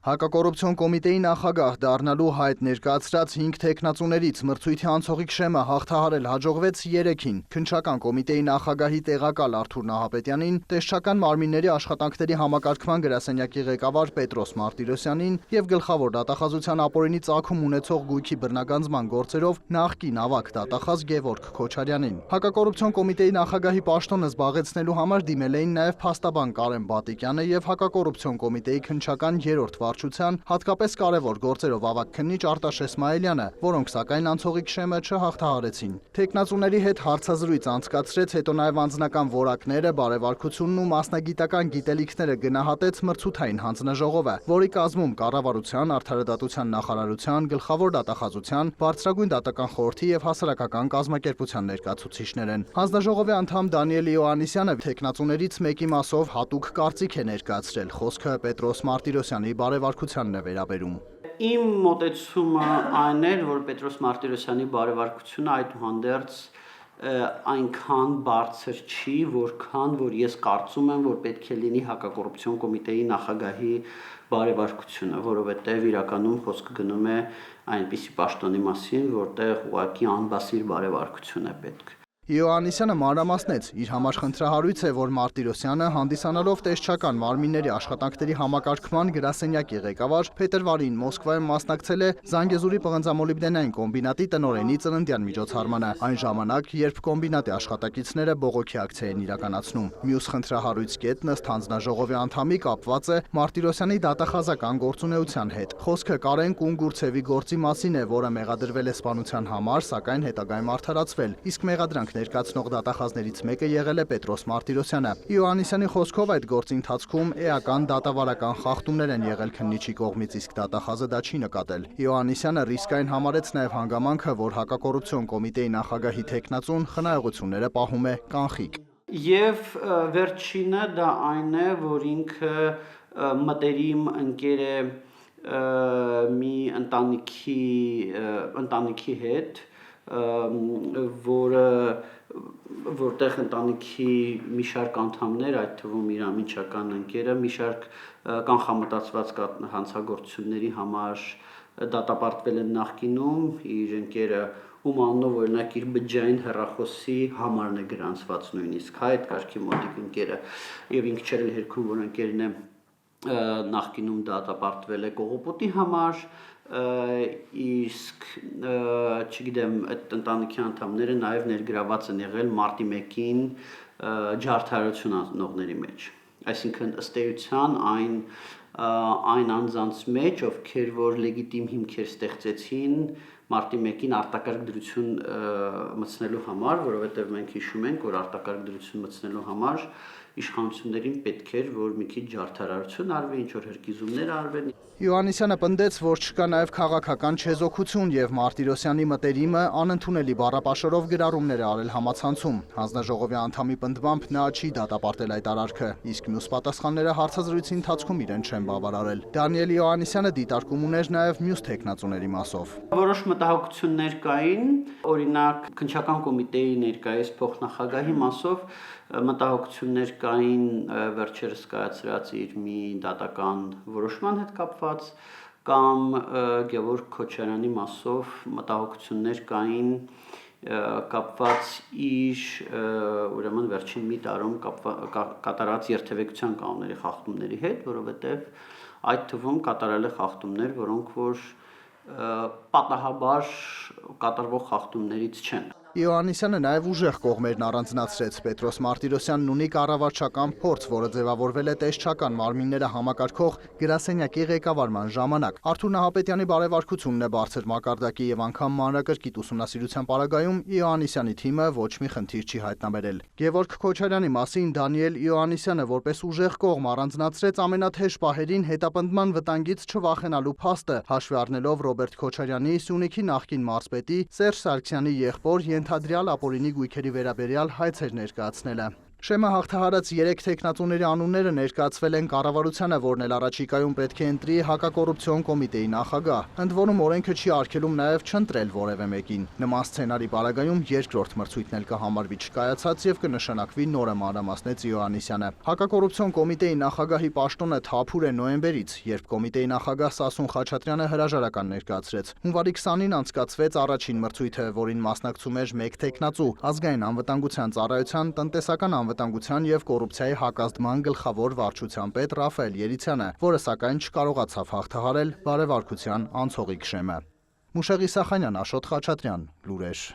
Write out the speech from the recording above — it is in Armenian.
Հակակոռուպցիոն կոմիտեի նախագահ դառնալու հայտ ներկայացրած 5 թեկնածուներից մրցույթի անցողիկ շեմը հաղթահարել հաջողվեց 3-ին։ Քննչական կոմիտեի նախագահի տեղակալ Արթուր Նահապետյանին, տեսչական մարմինների աշխատանքների համակարգման գրասենյակի ղեկավար Պետրոս Մարտիրոսյանին եւ գլխավոր դատախազության ապօրինի ծագում ունեցող գույքի բռնագանձման գործերով նախկին ավագ դատախազ Գևորգ Քոչարյանին։ Հակակոռուպցիոն կոմիտեի նախագահի պաշտոնը զբաղեցնելու համար դիմել էին նաեւ փաստաբան Կարեն Բատիկյանը եւ հակակոռուպցիոն կոմիտեի քննչական 3-րդ հատկապես կարևոր գործերով ավագ քննիչ Արտաշ Էսմայելյանը, որոնք սակայն անցողիկ շեմը չհաղթահարեցին։ Թեկնածուների հետ հարցազրույց անցկացրեց, հետո նաև անձնական որակները, բարեվարքությունն ու մասնագիտական գիտելիքները գնահատեց մրցութային հանձնաժողովը, որի կազմում կառավարության, արդարադատության նախարարության, գլխավոր դատախազության, բարձրագույն դատական խորհրդի եւ հասարակական կազմակերպության ներկայացուցիչներ են։ Հանձնաժողովի անդամ Դանիել Իոաննիսյանը թեկնածուներից մեկի մասով հատուկ կարծիք է ներկայացրել։ Խոսքը Պետրոս Մարտիրոսյանի բարեվարքությանն է վերաբերում։ Իմ մոտեցումը այն էր, որ Պետրոս Մարտիրոսյանի բարեվարքությունը այդուհանդերձ այնքան բարձր չի, որքան որ ես կարծում եմ, որ պետք է լինի հակակոռուպցիոն կոմիտեի նախագահի բարեվարքությունը, որովհետև իրականում խոսքը գնում է այնպիսի պաշտոնի մասին, որտեղ ուղղակի անբասիր բարեվարքություն է պետք։ Իոաննիսյանը մանրամասնեց, իր համար խնդրահարույց է, որ Մարտիրոսյանը հանդիսանալով տեսչական մարմինների աշխատանքների համակարգման գրասենյակի ղեկավար փետրվարին Մոսկվայում մասնակցել է Զանգեզուրի պղնձամոլիբդենային կոմբինատի տնօրենի ծննդյան միջոցառմանը, այն ժամանակ, երբ կոմբինատի աշխատակիցները բողոքի ակցիա են իրականացնում։ Մյուս խնդրահարույց կետն ըստ հանձնաժողովի անդամի կապված է Մարտիրոսյանի դատախազական գործունեության հետ։ Խոսքը Կարեն Կունգուրցևի գործի մասին է, որը մեղադրվել է սպանության համար, սակայն հետագայում արդարացվել, իսկ մեղադրանք ներկայացնող դատախազներից մեկը եղել է Պետրոս Մարտիրոսյանը։ Իոաննիսյանի խոսքով այդ գործի ընթացքում էական դատավարական խախտումներ են եղել քննիչի կողմից, իսկ դատախազը դա չի նկատել։ Իոաննիսյանը ռիսկային համարեց նաև հանգամանքը, որ հակակոռուպցիոն կոմիտեի նախագահի թեկնածուն խնայողությունները պահում է կանխիկ։ Եվ վերջինը դա այն է, որ ինքը մտերիմ ընկեր է մի ընտանիքի հետ, որտեղ ընտանիքի մի շարք անդամներ, այդ թվում իր ամիջական ընկերը, մի շարք կանխամտածված հանցագործությունների համար դատապարտվել են նախկինում, իր ընկերը ում անունով օրինակ իր բջջային հեռախոսի համարն է գրանցված նույնիսկ, այդ կարգի մոտիկ ընկերը, եւ ինքը չէր հերքում, որ ընկերն է նախկինում դատապարտվել է կողոպուտի համար, իսկ չգիտեմ, այդ ընտանիքի անդամները նաև ներգրաված են եղել մարտի 1-ին ջարդարություն անողների մեջ։ Այսինքն ըստ էության այն անձանց մեջ, ովքեր որ լեգիտիմ հիմքեր ստեղծեցին մարտի 1-ին արտակարգ դրություն մտցնելու համար, որովհետև մենք հիշում ենք, որ արտակարգ դրություն մտցնելու համար իշխանություններին պետք էր, որ մի քիչ ջարդարարություն արվի, ինչ-որ հրկիզումներ արվեն։ Իոաննիսյանը պնդեց, որ չկա նաև քաղաքական չեզոքություն եւ Մարտիրոսյանի մտերիմը անընդունելի բառապաշարով գրառումներ է արել համացանցում։ Հանձնաժողովի անդամի պնդմամբ նա չի դատապարտել այդ արարքը, իսկ մյուս պատասխանները հարցազրույցի ընթացքում իրեն չեն բավարարել։ Դանիել Իոաննիսյանը դիտարկում ուներ նաև մյուս թեկնածուների մասով։ Որոշ մտահոգություններ կային, օրինակ քննչական կոմիտեի ներկայիս փոխնախագահի մասով մտահոգություններ կային վերջերս կայացրած իր մի դատական որոշման հետ կապված կամ Գևորգ Քոչարյանի մասով մտահոգություններ կային կապված իր ուրեմն վերջին մի տարում կատարած երթևեկության կանոնների խախտումների հետ, որովհետև այդ թվում կատարել է խախտումներ, որոնք որ պատահաբար կատարվող խախտումներից չեն։ Իոաննիսյանը նաև ուժեղ կողմերն առանձնացրեց։ Պետրոս Մարտիրոսյանն ունի կառավարչական փորձ, որը ձևավորվել է տեսչական մարմինները համակարգող գրասենյակի ղեկավարման ժամանակ։ Արթուր Նահապետյանի բարեվարքությունն է բարձր մակարդակի եւ անգամ մանրակրկիտ ուսումնասիրության պարագայում Իոաննիսյանի թիմը ոչ մի խնդիր չի հայտնաբերել։ Գևորգ Քոչարյանի մասին Դանիել Իոաննիսյանը որպես ուժեղ կողմ առանձնացրեց ամենաթեժ պահերին հետապնդման վտանգից չվախենալու փաստը, հաշվի առնելով Ռոբերտ Քոչարյանի, Սյունիքի նախկին մարզպետի Սերժ Սարգսյանի եղբոր ենթադրյալ ապօրինի գույքերի վերաբերյալ հայցեր ներկայացնելը։ Շեմը հաղթահարած 3 թեկնածուների անունները ներկայացվել են կառավարությանը, որն էլ առաջիկայում պետք է ընտրի հակակոռուպցիոն կոմիտեի նախագահ, ընդ որում օրենքը չի արգելում նաև չընտրել որևէ մեկին։ Նման սցենարի պարագայում երկրորդ մրցույթն էլ կհամարվի չկայացած եւ կնշանակվի նորը մանրամասնեց Յոհաննիսյանը։ Հակակոռուպցիոն կոմիտեի նախագահի պաշտոնը թափուր է նոյեմբերից, երբ կոմիտեի նախագահ Սասուն Խաչատրյանը հրաժարական ներկայացրեց։ Հունվարի 20-ին անցկացվեց առաջին մրցույթը, որին մասնակցում էր 1 թեկնածու՝ ազգային անվտանգության ծառայության, տնտեսական անվտանգության եւ կոռուպցիայի հակազդման գլխավոր վարչության պետ Ռաֆայել Երիցյանը, որը սակայն չկարողացավ հաղթահարել բարեվարկության անցողիկ Շեմը։ Մուշեղ Իսախանյան, Աշոտ Խաչատրյան, լուրեր։